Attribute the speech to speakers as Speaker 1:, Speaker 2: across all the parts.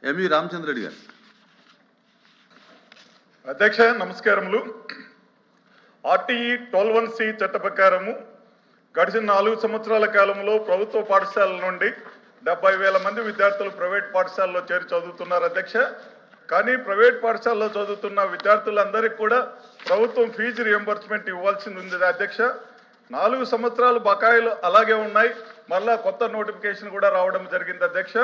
Speaker 1: MV Ramachandra Reddy గారు.
Speaker 2: అధ్యక్ష నమస్కారములు. ఆర్టీఈ 12(1)C చట్ట ప్రకారము గడిచిన 4 సంవత్సరాల కాలంలో ప్రభుత్వ పాఠశాలల నుండి 70,000 మంది విద్యార్థులు ప్రైవేట్ పాఠశాలలో చేరి చదువుతున్నారు అధ్యక్ష. కానీ ప్రైవేట్ పాఠశాలలో చదువుతున్న విద్యార్థులందరికీ కూడా ప్రభుత్వం ఫీజు రియంబర్స్మెంట్ ఇవ్వాల్సింది ఉంది అధ్యక్ష. 4 సంవత్సరాలు బకాయిలు అలాగే ఉన్నాయి. మళ్ళా కొత్త నోటిఫికేషన్ కూడా రావడం జరిగింది అధ్యక్ష.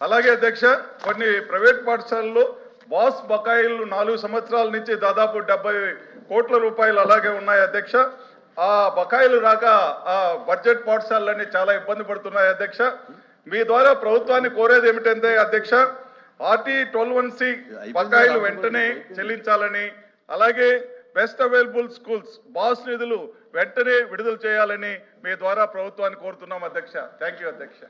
Speaker 2: అలాగే అధ్యక్ష, కొన్ని ప్రైవేట్ పాఠశాలల్లో బాస్ బకాయిలు 4 సంవత్సరాల నుంచి దాదాపు 70 కోట్ల రూపాయలు అలాగే ఉన్నాయి అధ్యక్ష. ఆ బకాయిలు రాక ఆ బడ్జెట్ పాఠశాలన్నీ చాలా ఇబ్బంది పడుతున్నాయి అధ్యక్ష. మీ ద్వారా ప్రభుత్వాన్ని కోరేది ఏమిటంటే అధ్యక్ష, ఆర్టీఈ 12(1)C బకాయిలు వెంటనే చెల్లించాలని, అలాగే బెస్ట్ అవైలబుల్ స్కూల్స్ బాస్ నిధులు వెంటనే విడుదల చేయాలని మీ ద్వారా ప్రభుత్వాన్ని కోరుతున్నాం అధ్యక్ష. థ్యాంక్ యూ అధ్యక్ష.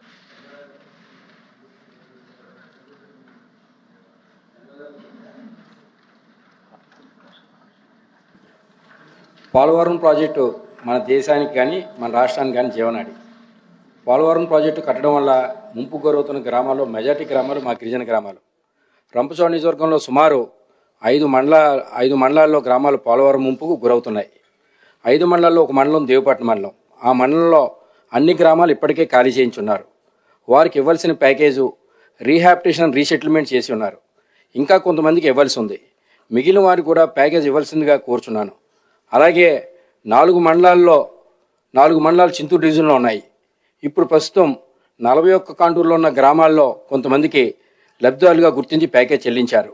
Speaker 3: పోలవరం ప్రాజెక్టు మన దేశానికి కానీ మన రాష్ట్రానికి కానీ జీవనాడి. పోలవరం ప్రాజెక్టు కట్టడం వల్ల ముంపు గురవుతున్న గ్రామాల్లో మెజార్టీ గ్రామాలు మా గిరిజన గ్రామాలు. రంపచోడ నియోజకవర్గంలో సుమారు 5 మండలాల్లో గ్రామాలు పోలవరం ముంపుకు గురవుతున్నాయి. 5 మండలాల్లో ఒక మండలం దేవపట్నం మండలం. ఆ మండలంలో అన్ని గ్రామాలు ఇప్పటికే ఖాళీ చేయించున్నారు. వారికి ఇవ్వాల్సిన ప్యాకేజు రీహాబిటేషన్ రీసెటిల్మెంట్ చేసి ఉన్నారు. ఇంకా కొంతమందికి ఇవ్వాల్సి ఉంది. మిగిలిన వారికి కూడా ప్యాకేజ్ ఇవ్వాల్సిందిగా కోరుచున్నాను. అలాగే 4 మండలాలు చింతూరు డివిజన్లో ఉన్నాయి. ఇప్పుడు ప్రస్తుతం 41 కాంటూరులో ఉన్న గ్రామాల్లో కొంతమందికి లబ్ధిదారులుగా గుర్తించి ప్యాకేజ్ చెల్లించారు.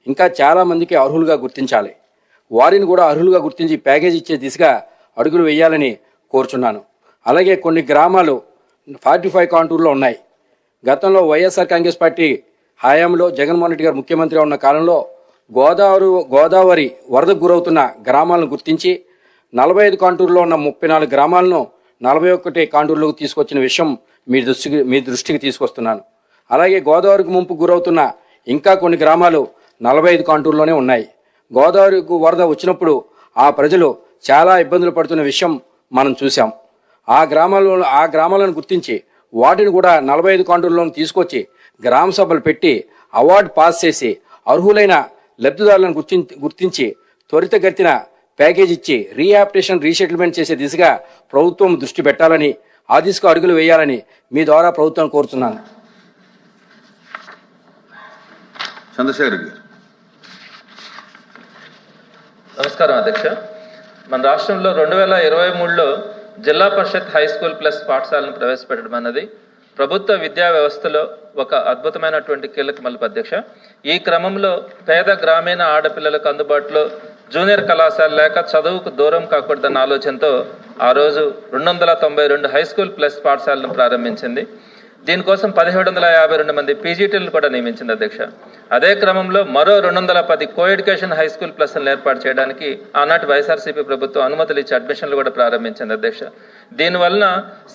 Speaker 3: ఇంకా చాలామందికి అర్హులుగా గుర్తించాలి. వారిని కూడా అర్హులుగా గుర్తించి ప్యాకేజ్ ఇచ్చే దిశగా అడుగులు వేయాలని కోరుచున్నాను. అలాగే కొన్ని గ్రామాలు 45 కాంటూరులో ఉన్నాయి. గతంలో వైఎస్ఆర్ కాంగ్రెస్ పార్టీ హయాంలో జగన్మోహన్ రెడ్డి గారు ముఖ్యమంత్రిగా ఉన్న కాలంలో గోదావరి వరదకు గురవుతున్న గ్రామాలను గుర్తించి 45 కాంటూరులో ఉన్న 34 గ్రామాలను 41 కాంటూరులోకి తీసుకొచ్చిన విషయం మీ దృష్టికి తీసుకొస్తున్నాను. అలాగే గోదావరికి ముంపు గురవుతున్న ఇంకా కొన్ని గ్రామాలు 45 కాంటూరులోనే ఉన్నాయి. గోదావరికి వరద వచ్చినప్పుడు ఆ ప్రజలు చాలా ఇబ్బందులు పడుతున్న విషయం మనం చూసాం. ఆ గ్రామాలను గుర్తించి వాటిని కూడా 45 కాంటూరులోకి తీసుకొచ్చి గ్రామ సభలు పెట్టి అవార్డు పాస్ చేసి అర్హులైన లబ్ధిదారులను గుర్తించి త్వరితగతిన ప్యాకేజ్ ఇచ్చి రీహాబిటేషన్ రీసెటిల్మెంట్ చేసే దిశగా ప్రభుత్వం దృష్టి పెట్టాలని, ఆ దిశగా అడుగులు వేయాలని మీ ద్వారా ప్రభుత్వం కోరుతున్నాను.
Speaker 1: చంద్రశేఖర్ రెడ్డి గారు.
Speaker 4: నమస్కారం అధ్యక్ష. మన రాష్ట్రంలో 2023లో జిల్లా పరిషత్ హై స్కూల్ ప్లస్ పాఠశాలను ప్రవేశపెట్టడం అన్నది ప్రభుత్వ విద్యా వ్యవస్థలో ఒక అద్భుతమైనటువంటి కీలక మలుపు అధ్యక్ష. ఈ క్రమంలో పేద గ్రామీణ ఆడపిల్లలకు అందుబాటులో జూనియర్ కళాశాల లేక చదువుకు దూరం కాకూడదన్న ఆలోచనతో ఆ రోజు 292 హై స్కూల్ ప్లస్ పాఠశాలను ప్రారంభించింది. దీనికోసం 1752 మంది పీజీటీలను కూడా నియమించింది అధ్యక్ష. అదే క్రమంలో మరో 210 కో ఎడ్యుకేషన్ హై స్కూల్ ప్లస్లను ఏర్పాటు చేయడానికి ఆనాటి వైఎస్ఆర్సీపీ ప్రభుత్వం అనుమతులు ఇచ్చి అడ్మిషన్లు కూడా ప్రారంభించింది అధ్యక్ష. దీనివలన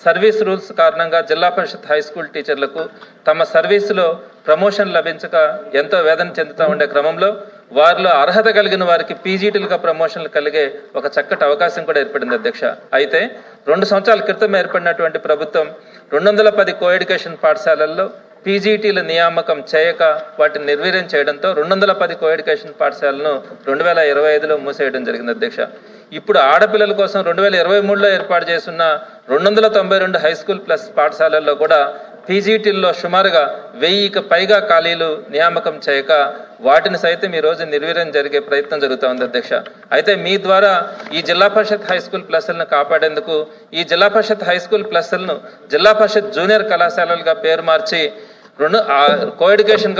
Speaker 4: సర్వీస్ రూల్స్ కారణంగా జిల్లా పరిషత్ హై స్కూల్ టీచర్లకు తమ సర్వీసులో ప్రమోషన్ లభించక ఎంతో వేదన చెందుతూ ఉండే క్రమంలో వారిలో అర్హత కలిగిన వారికి పీజీటీలుగా ప్రమోషన్లు కలిగే ఒక చక్కటి అవకాశం కూడా ఏర్పడింది అధ్యక్ష. అయితే 2 సంవత్సరాల క్రితం ఏర్పడినటువంటి ప్రభుత్వం 210 కో ఎడ్యుకేషన్ పాఠశాలల్లో పీజీటీల నియామకం చేయక వాటిని నిర్వీర్యం చేయడంతో 210 కో ఎడ్యుకేషన్ పాఠశాలను 2025లో మూసేయడం జరిగింది అధ్యక్ష. ఇప్పుడు ఆడపిల్లల కోసం 2023లో ఏర్పాటు చేస్తున్న 292 హై స్కూల్ ప్లస్ పాఠశాలల్లో కూడా పీజీటీల్లో సుమారుగా 1000కి పైగా ఖాళీలు నియామకం చేయక వాటిని సైతం ఈ రోజు నిర్వీర్యం జరిగే ప్రయత్నం జరుగుతూ ఉంది అధ్యక్ష. అయితే మీ ద్వారా ఈ జిల్లా పరిషత్ హై స్కూల్ ప్లస్లను కాపాడేందుకు ఈ జిల్లా పరిషత్ హై స్కూల్ ప్లస్లను జిల్లా పరిషత్ జూనియర్ కళాశాలలుగా పేరు మార్చి కో ఎడ్యుకేషన్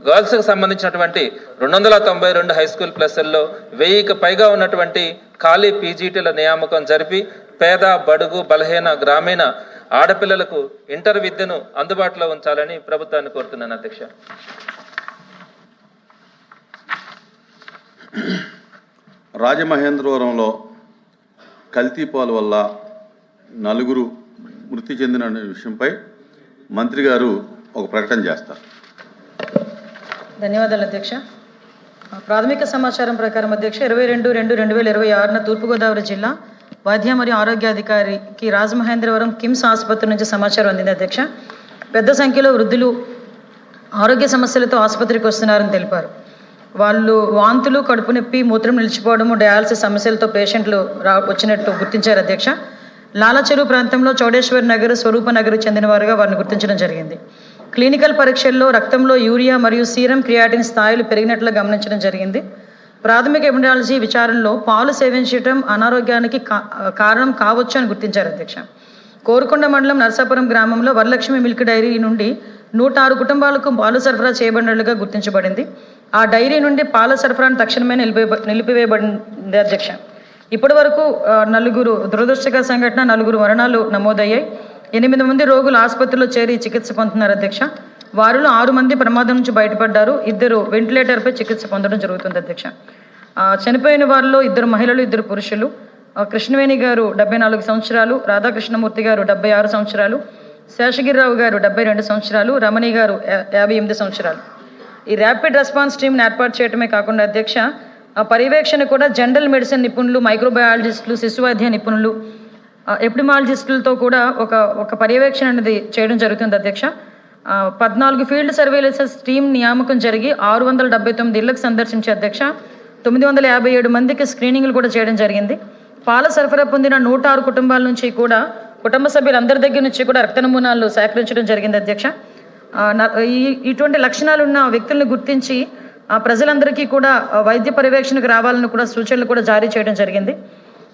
Speaker 4: గర్ల్స్కి సంబంధించినటువంటి 292 హై స్కూల్ ప్లస్ల్లో 1000కి పైగా ఉన్నటువంటి ఖాళీ పీజీటీల నియామకం జరిపి పేద బడుగు బలహీన గ్రామీణ ఆడపిల్లలకు ఇంటర్ విద్యను అందుబాటులో ఉంచాలని ప్రభుత్వాన్ని కోరుతున్నాను అధ్యక్ష.
Speaker 1: రాజమహేంద్రవరంలో కల్తీ పాలు వల్ల 4 మృతి చెందిన విషయంపై మంత్రి గారు ఒక ప్రకటన చేస్తారు.
Speaker 5: ధన్యవాదాలు అధ్యక్ష. ప్రాథమిక సమాచారం ప్రకారం అధ్యక్ష 22/2/2026న తూర్పుగోదావరి జిల్లా వైద్య మరియు ఆరోగ్యాధికారికి రాజమహేంద్రవరం కిమ్స్ ఆసుపత్రి నుంచి సమాచారం అందింది అధ్యక్ష. పెద్ద సంఖ్యలో వృద్ధులు ఆరోగ్య సమస్యలతో ఆసుపత్రికి వస్తున్నారని తెలిపారు. వాళ్ళు వాంతులు, కడుపు నొప్పి, మూత్రం నిలిచిపోవడము, డయాలసిస్ సమస్యలతో పేషెంట్లు వచ్చినట్టు గుర్తించారు అధ్యక్ష. లాలచెరువు ప్రాంతంలో చౌడేశ్వర్ నగర్, స్వరూప నగర్ చెందిన వారుగా వారిని గుర్తించడం జరిగింది. క్లినికల్ పరీక్షల్లో రక్తంలో యూరియా మరియు సీరం క్రియాటిన్ స్థాయిలు పెరిగినట్లు గమనించడం జరిగింది. ప్రాథమిక ఎపిడమియాలజీ విచారణలో పాలు సేవించడం అనారోగ్యానికి కారణం కావచ్చు అని గుర్తించారు అధ్యక్ష. కోరుకొండ మండలం నరసాపురం గ్రామంలో వరలక్ష్మి మిల్క్ డైరీ నుండి 106 కుటుంబాలకు పాలు సరఫరా చేయబడినట్లుగా గుర్తించబడింది. ఆ డైరీ నుండి పాల సరఫరాను తక్షణమే నిలిపివేయబడింది అధ్యక్ష. ఇప్పటి వరకు 4 దురదృష్టకర సంఘటన, 4 మరణాలు నమోదయ్యాయి. 8 మంది రోగులు ఆసుపత్రిలో చేరి చికిత్స పొందుతున్నారు అధ్యక్ష. వారిలో 6 మంది ప్రమాదం నుంచి బయటపడ్డారు. 2 వెంటిలేటర్పై చికిత్స పొందడం జరుగుతుంది అధ్యక్ష. చనిపోయిన వారిలో 2 మహిళలు, 2 పురుషులు. కృష్ణవేణి గారు 74 సంవత్సరాలు, రాధాకృష్ణమూర్తి గారు 76 సంవత్సరాలు, శేషగిరిరావు గారు 72 సంవత్సరాలు, రమణి గారు 58 సంవత్సరాలు. ఈ ర్యాపిడ్ రెస్పాన్స్ టీంని ఏర్పాటు చేయడమే కాకుండా అధ్యక్ష, పర్యవేక్షణ కూడా జనరల్ మెడిసిన్ నిపుణులు, మైక్రోబయాలజిస్టులు, శిశువైద్య నిపుణులు, ఎపిడమాలజిస్టులతో కూడా ఒక పర్యవేక్షణ అనేది చేయడం జరుగుతుంది అధ్యక్ష. 14 ఫీల్డ్ సర్వేలెన్స్ టీం నియామకం జరిగి 679 ఇళ్లకు సందర్శించే అధ్యక్ష. 957 మందికి స్క్రీనింగ్లు కూడా చేయడం జరిగింది. పాల సరఫరా పొందిన 106 కుటుంబాల నుంచి కూడా కుటుంబ సభ్యులందరి దగ్గర నుంచి కూడా రక్త నమూనాలు సేకరించడం జరిగింది అధ్యక్ష. ఇటువంటి లక్షణాలు ఉన్న వ్యక్తులను గుర్తించి ప్రజలందరికీ కూడా వైద్య పర్యవేక్షణకు రావాలని కూడా సూచనలు కూడా జారీ చేయడం జరిగింది.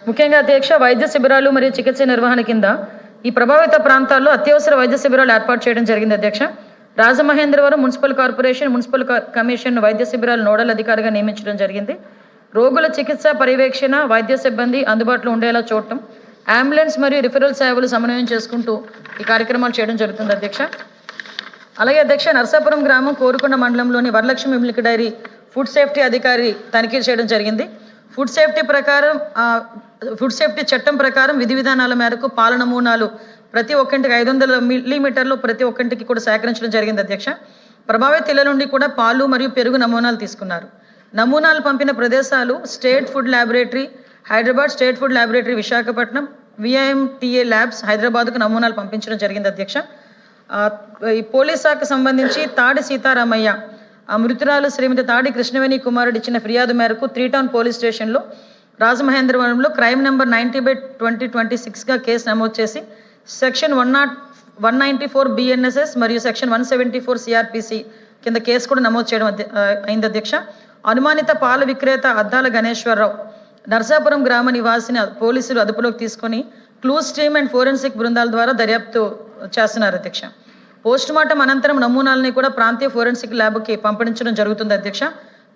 Speaker 5: ముఖ్యంగా అధ్యక్ష, వైద్య శిబిరాలు మరియు చికిత్స నిర్వహణ కింద ఈ ప్రభావిత ప్రాంతాల్లో అత్యవసర వైద్య శిబిరాలు ఏర్పాటు చేయడం జరిగింది అధ్యక్ష. Rajamahendravaram municipal corporation, municipal commission వైద్య శిబిరాలు నోడల్ అధికారిగా నియమించడం జరిగింది. రోగుల చికిత్స పర్యవేక్షణ, వైద్య సిబ్బంది అందుబాటులో ఉండేలా చూడటం, అంబులెన్స్ మరియు రిఫరల్ సేవలు సమన్వయం చేసుకుంటూ ఈ కార్యక్రమాలు చేయడం జరుగుతుంది అధ్యక్ష. అలాగే అధ్యక్ష, నరసాపురం గ్రామం కోరుకొండ మండలంలోని Varalakshmi milk dairy food safety అధికారి తనిఖీ చేయడం జరిగింది. ఫుడ్ సేఫ్టీ చట్టం ప్రకారం విధి విధానాల మేరకు పాల నమూనాలు ప్రతి ఒక్కరికి 500 మిల్లీమీటర్లు ప్రతి ఒక్కరికి కూడా సేకరించడం జరిగింది అధ్యక్ష. ప్రభావిత ఇళ్ల నుండి కూడా పాలు మరియు పెరుగు నమూనాలు తీసుకున్నారు. నమూనాలు పంపిన ప్రదేశాలు state food laboratory Hyderabad, state food laboratory Visakhapatnam, VIMTA labs హైదరాబాద్కు నమూనాలు పంపించడం జరిగింది అధ్యక్ష. ఈ పోలీస్ శాఖకు సంబంధించి తాడి సీతారామయ్య, మృతురాలు శ్రీమతి తాడి కృష్ణవేణి కుమారుడు ఇచ్చిన ఫిర్యాదు మేరకు 3 టౌన్ పోలీస్ స్టేషన్లో రాజమహేంద్రవరంలో క్రైమ్ నెంబర్ 90/2026గా కేసు నమోదు చేసి సెక్షన్ 194 BNSS మరియు సెక్షన్ 174 CRPC కింద కేసు కూడా నమోదు చేయడం అయింది అధ్యక్ష. అనుమానిత పాల విక్రేత అద్దాల గణేశ్వరరావు నరసాపురం గ్రామ నివాసిని పోలీసులు అదుపులోకి తీసుకొని క్లూస్ టీమ్ అండ్ ఫోరెన్సిక్ బృందాల ద్వారా దర్యాప్తు చేస్తున్నారు అధ్యక్ష. పోస్ట్ మార్టం అనంతరం నమూనాలని కూడా ప్రాంతీయ ఫోరెన్సిక్ ల్యాబ్కి పంపించడం జరుగుతుంది అధ్యక్ష.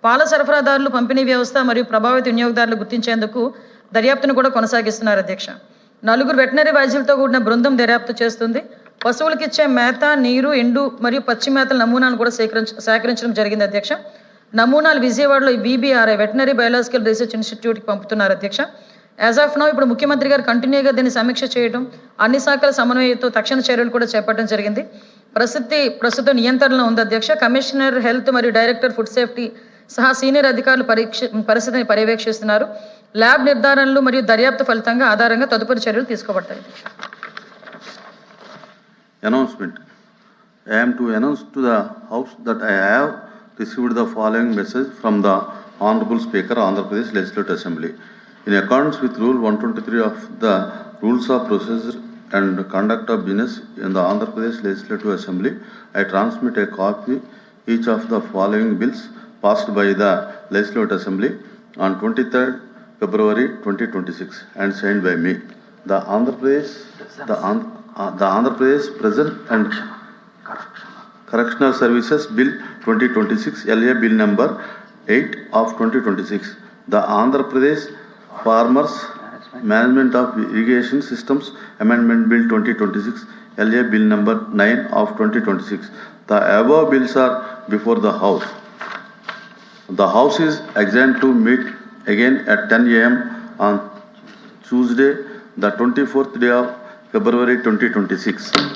Speaker 5: పాల సరఫరాదారులు, పంపిణీ వ్యవస్థ మరియు ప్రభావిత వినియోగదారులు గుర్తించేందుకు దర్యాప్తును కూడా కొనసాగిస్తున్నారు అధ్యక్ష. 4 వెటనరీ వైద్యులతో కూడిన బృందం దర్యాప్తు చేస్తుంది. పశువులకు ఇచ్చే మేత, నీరు, ఎండు మరియు పచ్చి మేతల నమూనాలు కూడా సేకరించడం జరిగింది అధ్యక్ష. నమూనాలు విజయవాడలో BBRI వెటనరీ బయాలజికల్ రీసెర్చ్ ఇన్స్టిట్యూట్కి పంపుతున్నారు అధ్యక్ష. యాజ్ ఆఫ్ నౌ ఇప్పుడు ముఖ్యమంత్రి గారు కంటిన్యూగా దీన్ని సమీక్ష చేయడం, అన్ని శాఖల సమన్వయంతో తక్షణ చర్యలు కూడా చేపట్టడం జరిగింది. ప్రస్తుత నియంత్రణలో ఉంది అధ్యక్ష. కమిషనర్ హెల్త్ మరియు డైరెక్టర్ ఫుడ్ సేఫ్టీ సహా సీనియర్ అధికారులు పరిస్థితిని పర్యవేక్షిస్తున్నారు. ల్యాబ్ నిర్ధారణలు మరియు దర్యాప్తు ఫలితంగా ఆధారంగా తదుపరి చర్యలు తీసుకోబడతాయి.
Speaker 1: Announcement. I am to announce to the House that I have received the following message from the Honorable Speaker, Andhra Pradesh Legislative Assembly. In accordance with Rule 123 of the Rules of Procedure and Conduct of Business in the Andhra Pradesh Legislative Assembly, I transmit a copy each of the following bills passed by the Legislative Assembly on 23rd February 2026 and signed by me. The Andhra Pradesh Prison and Correctional Services Bill 2026, LA Bill number 8 of 2026. The Andhra Pradesh Farmers Management of Irrigation Systems Amendment Bill 2026, LA Bill number 9 of 2026. The above bills are before the House. The House is adjourned to meet again at 10 a.m. on Tuesday, the 24th day of February 2026.